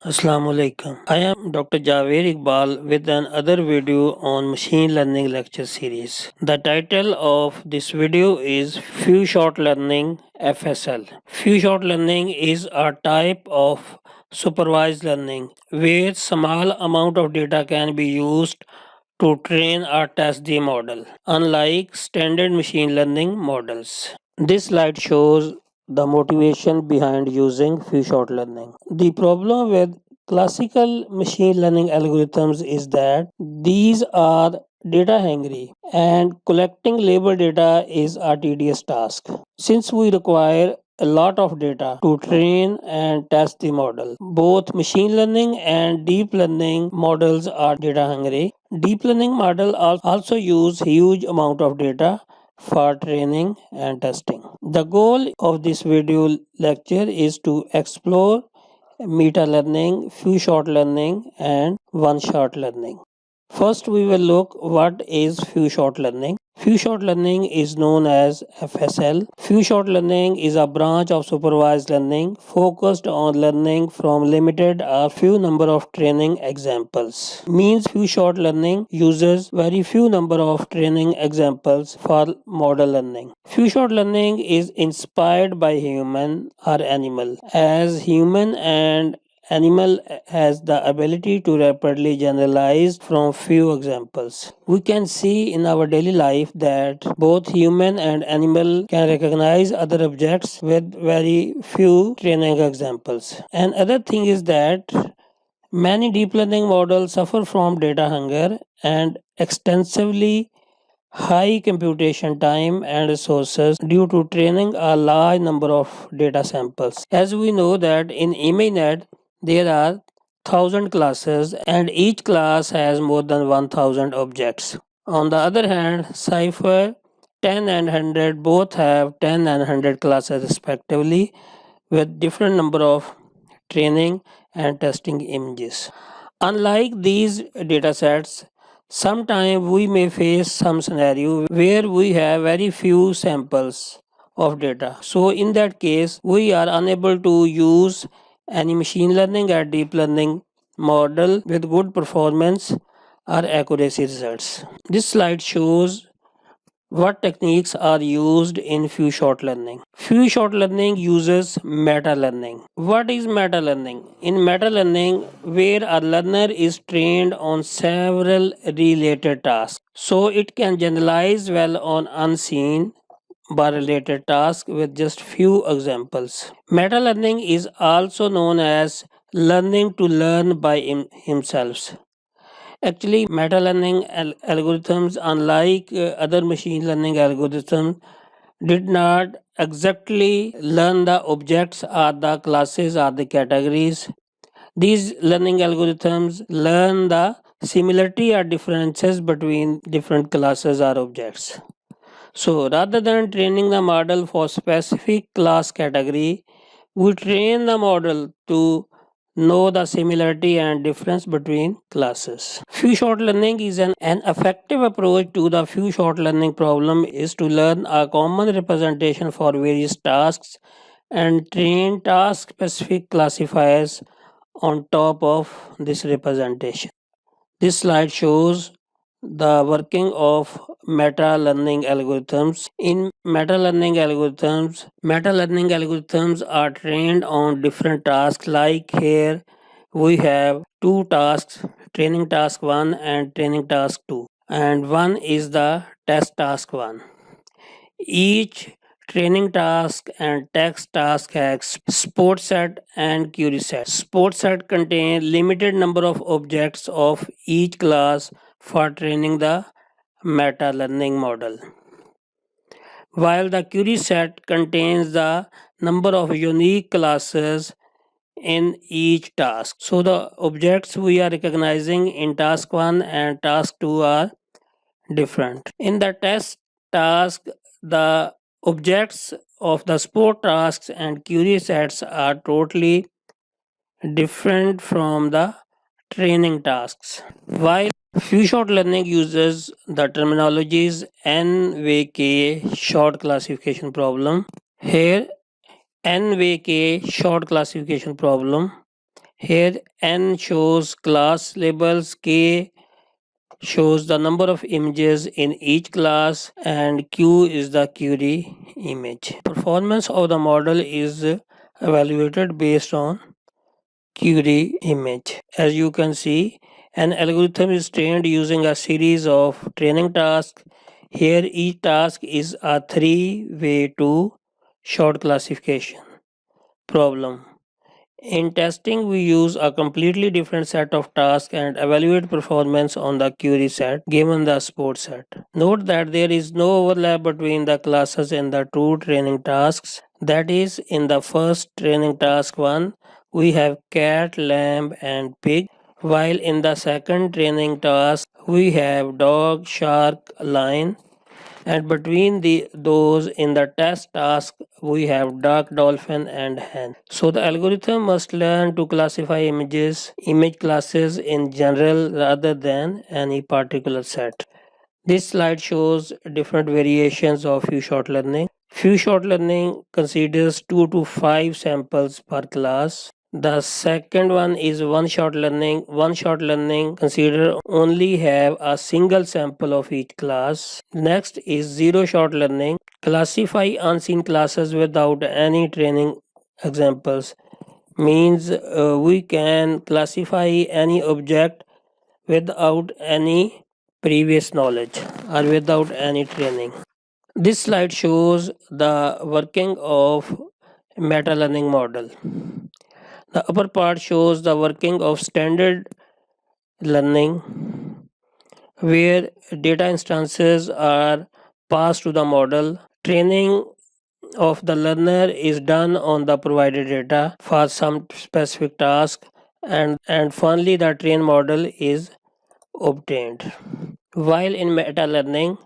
Assalamu alaikum. I am Dr. Javed Iqbal with another video on machine learning lecture series. The title of this video is Few Shot Learning FSL. Few Shot Learning is a type of supervised learning where small amount of data can be used to train or test the model, unlike standard machine learning models. This slide shows the motivation behind using few shot learning. The problem with classical machine learning algorithms is that these are data hungry and collecting label data is a tedious task. Since we require a lot of data to train and test the model. Both machine learning and deep learning models are data hungry. Deep learning model also use huge amount of data for training and testing. The goal of this video lecture is to explore meta learning, few shot learning and one shot learning. First, we will look what is few shot learning. Few shot learning is known as FSL. Few shot learning is a branch of supervised learning focused on learning from limited or few number of training examples. Means few shot learning uses very few number of training examples for model learning. Few shot learning is inspired by human or animal as human and animal has the ability to rapidly generalize from few examples. We can see in our daily life that both human and animal can recognize other objects with very few training examples. And other thing is that many deep learning models suffer from data hunger and extensively high computation time and resources due to training a large number of data samples. As we know that in ImageNet there are 1000 classes and each class has more than 1000 objects. On the other hand, Cypher 10 and 100 both have 10 and 100 classes respectively with different number of training and testing images. Unlike these datasets, sometimes we may face some scenario where we have very few samples of data. So in that case, we are unable to use any machine learning or deep learning model with good performance or accuracy results. This slide shows what techniques are used in few shot learning? Few shot learning uses meta learning. What is meta learning? In meta learning, where a learner is trained on several related tasks, so it can generalize well on unseen but related tasks with just few examples. Meta learning is also known as learning to learn by himself. Actually, meta learning algorithms, unlike other machine learning algorithms, did not exactly learn the objects or the classes or the categories. These learning algorithms learn the similarity or differences between different classes or objects. So rather than training the model for specific class category, we train the model to know the similarity and difference between classes. Few shot learning is an effective approach to the few shot learning problem is to learn a common representation for various tasks and train task specific classifiers on top of this representation. This slide shows the working of meta learning algorithms. In meta learning algorithms are trained on different tasks. Like here, we have two tasks, training task 1 and training task 2, and one is the test task 1. Each training task and test task has sport set and query set. Sport set contain limited number of objects of each class for training the meta learning model, while the query set contains the number of unique classes in each task. So the objects we are recognizing in task 1 and task 2 are different. In the test task, the objects of the sport tasks and query sets are totally different from the training tasks. While few shot learning uses the terminologies NVK short classification problem. Here NVK short classification problem Here N shows class labels, K shows the number of images in each class, and Q is the query image. Performance of the model is evaluated based on query image. As you can see, an algorithm is trained using a series of training tasks. Here each task is a three-way to short classification problem. In testing, we use a completely different set of tasks and evaluate performance on the query set given the support set. Note that there is no overlap between the classes in the two training tasks. That is, in the first training task 1, we have cat, lamb, and pig, while in the second training task, we have dog, shark, lion, and between those in the test task we have duck, dolphin, and hen. So the algorithm must learn to classify image classes in general rather than any particular set. This slide shows different variations of few-shot learning. Few-shot learning considers 2 to 5 samples per class. The second one is one-shot learning. One-shot learning consider only have a single sample of each class. Next is zero-shot learning. Classify unseen classes without any training examples. Means we can classify any object without any previous knowledge or without any training. This slide shows the working of meta learning model. The upper part shows the working of standard learning where data instances are passed to the model. Training of the learner is done on the provided data for some specific task, and finally the trained model is obtained. While in meta learning,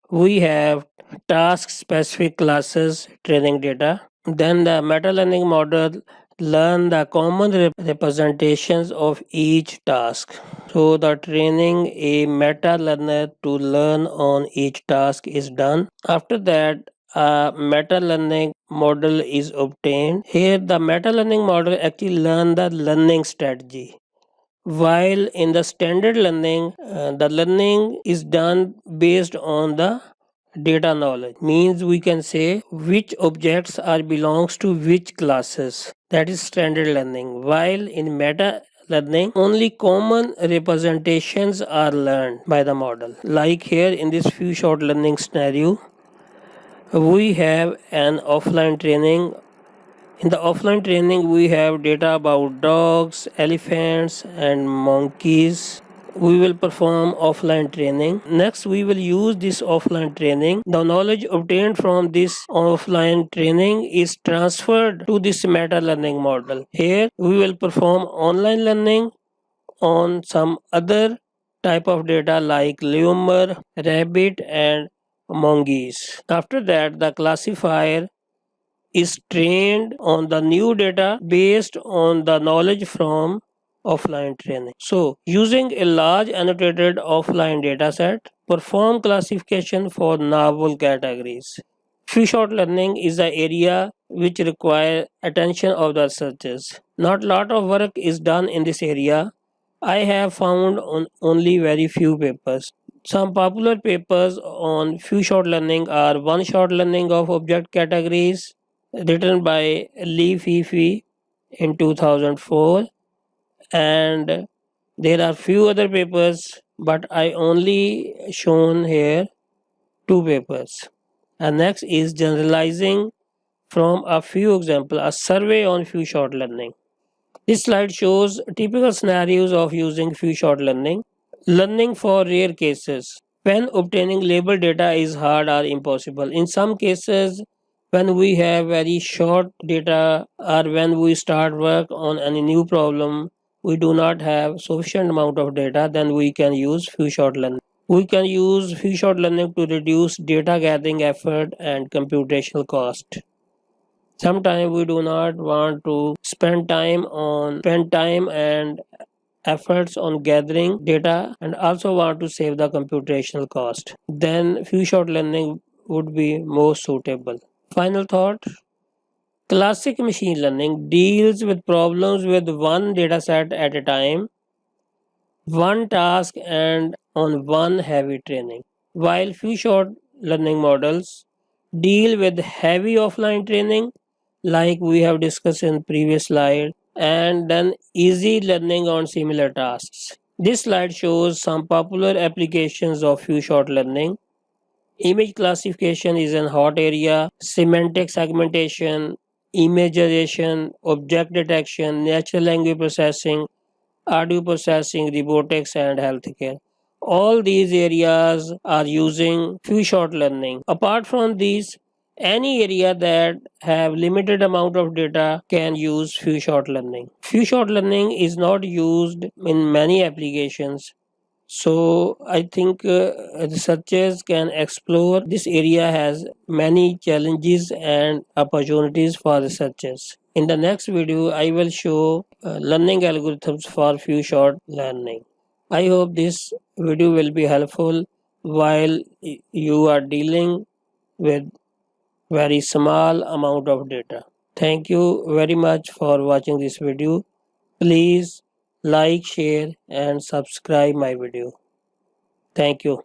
we have task specific classes training data. Then the meta learning model learn the common representations of each task. So the training a meta learner to learn on each task is done. After that, a meta learning model is obtained. Here the meta learning model actually learn the learning strategy, while in the standard learning the learning is done based on the data knowledge. Means we can say which objects are belongs to which classes. That is standard learning. While in meta learning, only common representations are learned by the model. Like here in this few short learning scenario, we have an offline training. In the offline training, we have data about dogs, elephants, and monkeys. We will perform offline training. Next, we will use this offline training. The knowledge obtained from this offline training is transferred to this meta learning model. Here, we will perform online learning on some other type of data like lemur, rabbit, and monkeys. After that, the classifier is trained on the new data based on the knowledge from offline training. So, using a large annotated offline dataset, perform classification for novel categories. Few-shot learning is the area which require attention of the researchers. Not lot of work is done in this area. I have found on only very few papers. Some popular papers on few-shot learning are one-shot learning of object categories, written by Lee Fifi in 2004, and there are few other papers, but I only shown here two papers. And next is generalizing from a few examples, a survey on few short learning. This slide shows typical scenarios of using few short learning. Learning for rare cases. When obtaining label data is hard or impossible. In some cases, when we have very short data or when we start work on any new problem, we do not have sufficient amount of data, then we can use few short learning. We can use few short learning to reduce data gathering effort and computational cost. Sometimes we do not want to spend time and efforts on gathering data and also want to save the computational cost. Then few shot learning would be more suitable. Final thought, Classic machine learning deals with problems with one dataset at a time, one task, and on one heavy training. While few short learning models deal with heavy offline training, like we have discussed in previous slide, and then easy learning on similar tasks. This slide shows some popular applications of few short learning. Image classification is an hot area, semantic segmentation, image generation, object detection, natural language processing, audio processing, robotics, and healthcare. All these areas are using few short learning. Apart from these, any area that have limited amount of data can use few short learning. Few short learning is not used in many applications, so I think researchers can explore this area has many challenges and opportunities for researchers. In the next video, I will show learning algorithms for few short learning. I hope this video will be helpful while you are dealing with very small amount of data. Thank you very much for watching this video. Please like, share and subscribe my video. Thank you.